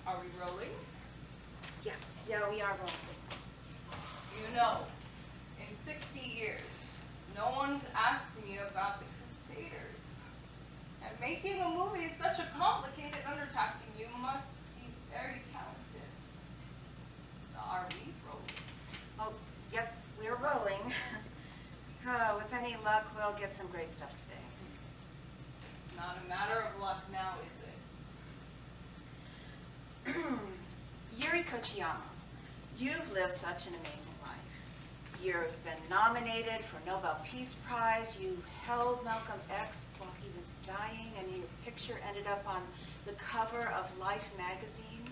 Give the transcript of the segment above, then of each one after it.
Are we rolling? Yeah, we are rolling. You know, in 60 years, no one's asked me about the Crusaders. And making a movie is such a complicated undertaking. You must be very talented. Are we rolling? Oh, yep, we're rolling. With any luck, we'll get some great stuff today. It's not a matter of luck now, is it? Yuri Kochiyama, you've lived such an amazing life. You've been nominated for Nobel Peace Prize. You held Malcolm X while he was dying, and your picture ended up on the cover of Life magazine.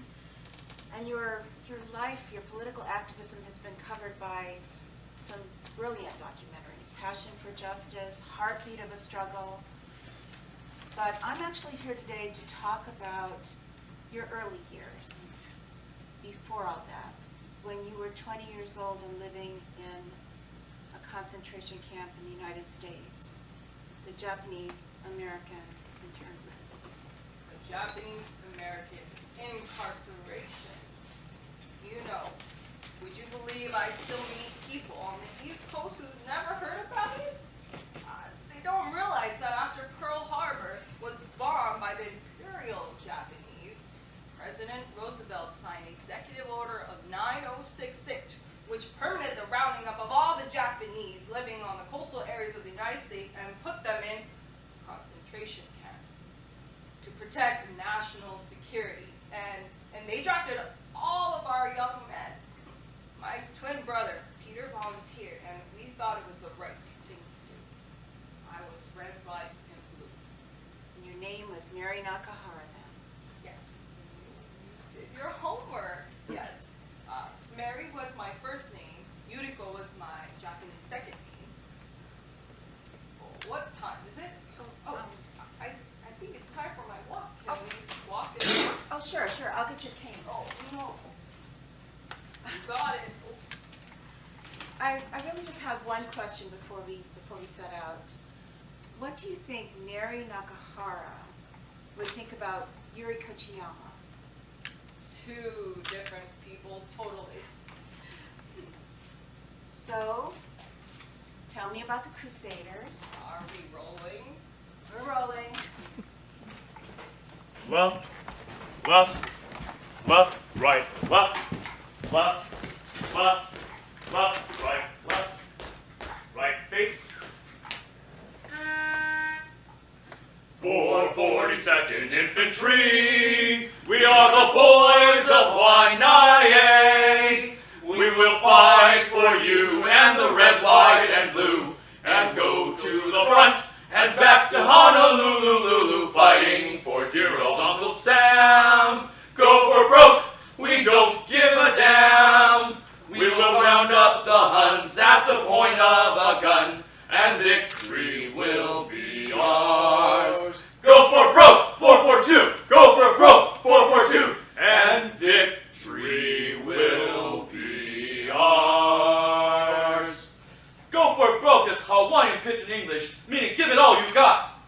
And your life, your political activism has been covered by some brilliant documentaries, Passion for Justice, Heartbeat of a Struggle. But I'm actually here today to talk about your early years, before all that, when you were 20 years old and living in a concentration camp in the United States, the Japanese-American internment. The Japanese-American incarceration. You know, would you believe I still meet people on the East Coast who's never heard about it? They don't realize that after Pearl Harbor was bombed by the Imperial Japanese, President Roosevelt signed Executive Order of 9066, which permitted the rounding up of all the Japanese living on the coastal areas of the United States and put them in concentration camps to protect national security. And they drafted all of our young men. My twin brother, Peter, volunteered, and we thought it was the right thing to do. I was red, white, and blue. And your name was Mary Nakahara then? Yes. You did your homework. Yes. Mary was my first name. Yuriko was my Japanese second name. Oh, what time is it? I think it's time for my walk. Can we walk in? Oh, sure. I'll get your cane. Oh, no. You got it. I really just have one question before we set out. What do you think Mary Nakahara would think about Yuri Kochiyama? Two different people, totally. So, tell me about the Crusaders. Are we rolling? We're rolling. Right, face. 442nd Infantry, we are the boys of Waianae. We will fight for you and the red, white, and blue, and go to the front and back to Honolulu, fighting for dear old Uncle Sam. Go for broke, we don't give a damn. We will round up the Huns at the point of a gun, and victory will be ours. Go for broke, 442. Go for broke, 442. And victory will be ours. Go for broke is Hawaiian Pidgin English, meaning give it all you got.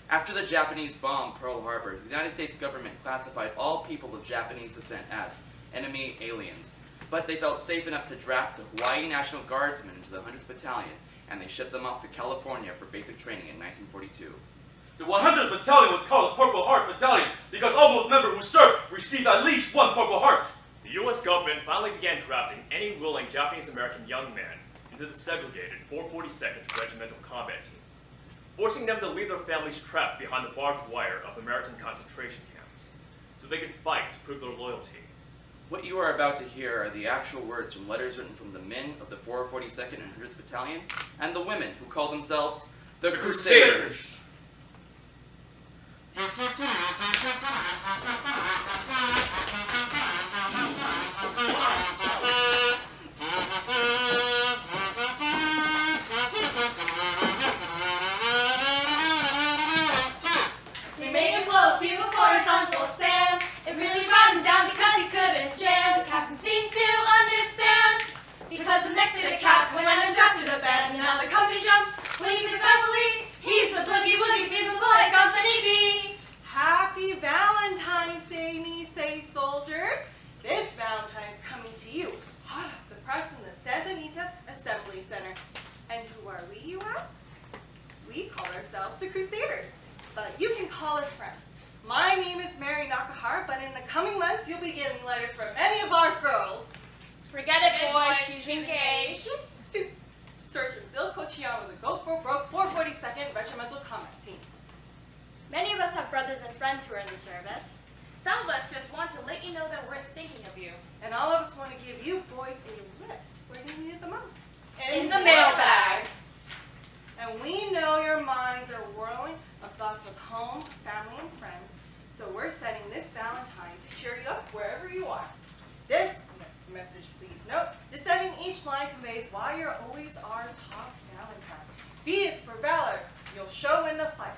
After the Japanese bombed Pearl Harbor, the United States government classified all people of Japanese descent as enemy aliens. But they felt safe enough to draft the Hawaii National Guardsmen into the 100th Battalion, and they shipped them off to California for basic training in 1942. The 100th Battalion was called the Purple Heart Battalion because all those members who served received at least one Purple Heart. The U.S. government finally began drafting any willing Japanese-American young man into the segregated 442nd Regimental Combat Team, forcing them to leave their families trapped behind the barbed wire of American concentration camps, so they could fight to prove their loyalty. What you are about to hear are the actual words from letters written from the men of the 442nd and 100th Battalion and the women who call themselves the Crusaders. They made him blow a bugle for his Uncle Sam. It really brought him down because he couldn't jam. The captain seemed to understand, because the next day the cap went out and drafted a band. And now the company jumps when he gets family. He's the boogie woogie bugle boy, Company B. How the Crusaders, but you can call us friends. My name is Mary Nakahara, but in the coming months, you'll be getting letters from many of our girls. Forget it, boys. She's engaged. To Sergeant Bill Kochiyama, the Go for Broke 442nd Regimental Combat Team. Many of us have brothers and friends who are in the service. Some of us just want to let you know that we're thinking of you. And all of us want to give you boys a lift where you need it the most. In the mailbag. And we know your minds are whirling of thoughts of home, family, and friends. So we're sending this Valentine to cheer you up wherever you are. This message, please note, descending each line conveys why you're always our top Valentine. V is for valor, you'll show in the fight.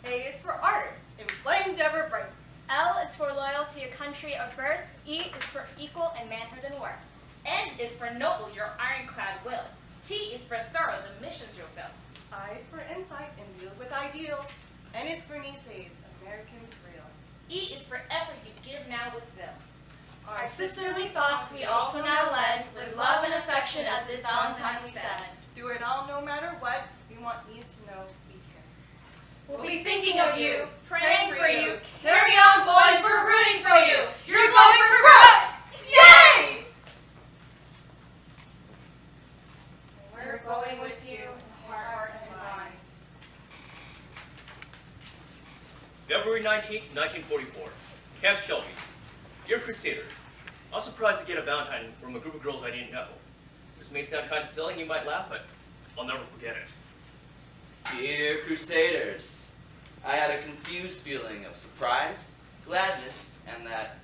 A is for ardor, inflamed ever bright. L is for loyal to your country of birth. E is for equal in manhood and worth. N is for noble, your ironclad will. T is for thorough, the missions you'll fill. I is for insight, imbued with ideals. N is for Nisei's, Americans real. E is for effort you give now with zeal. Our sisterly thoughts we also now lend, with love and affection as this Valentine we send. Through it all, no matter what, we want you to know we care. We'll be thinking of you, praying for you. Carry on, boys, we're rooting for you. You're going for Brooke! Yay! We're going with you, heart and mind. February 19th, 1944. Camp Shelby. Dear Crusaders, I was surprised to get a Valentine from a group of girls I didn't know. This may sound kind of silly and you might laugh, but I'll never forget it. Dear Crusaders, I had a confused feeling of surprise, gladness, and that,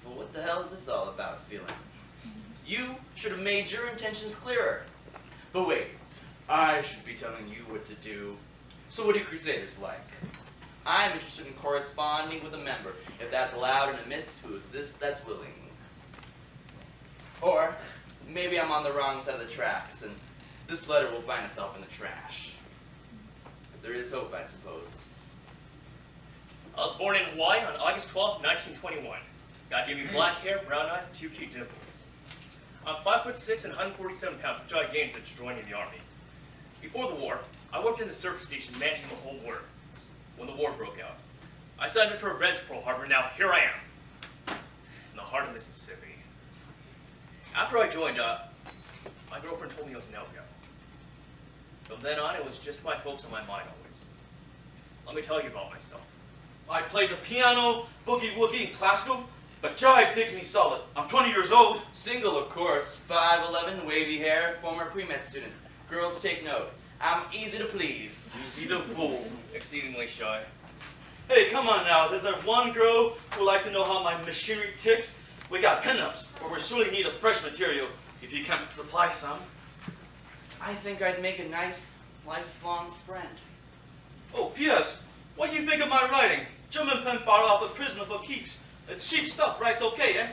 well, what the hell is this all about feeling? You should have made your intentions clearer. But wait, I should be telling you what to do. So what do Crusaders like? I'm interested in corresponding with a member, if that's allowed in a miss who exists that's willing. Or maybe I'm on the wrong side of the tracks, and this letter will find itself in the trash. But there is hope, I suppose. I was born in Hawaii on August 12th, 1921. God gave me black hair, brown eyes, and 2 cute dimples. I'm 5'6" and 147 pounds, which I gained since joining the Army. Before the war, I worked in the service station managing the whole works. When the war broke out, I signed up to revenge Pearl Harbor. Now here I am, in the heart of Mississippi. After I joined up, my girlfriend told me I was a no-go. From then on, it was just my folks on my mind always. Let me tell you about myself. I play the piano, boogie-woogie, and classical, but jive digs me solid. I'm 20 years old. Single, of course. 5'11", wavy hair, former pre-med student. Girls take note. I'm easy to please. Easy to fool. Exceedingly shy. Hey, come on now. There's that one girl who'd like to know how my machinery ticks. We got pinups, but we surely need a fresh material if you can supply some. I think I'd make a nice, lifelong friend. Oh, P.S. What do you think of my writing? German pen bottle off the prisoner for keeps. It's cheap stuff, right? It's okay, eh?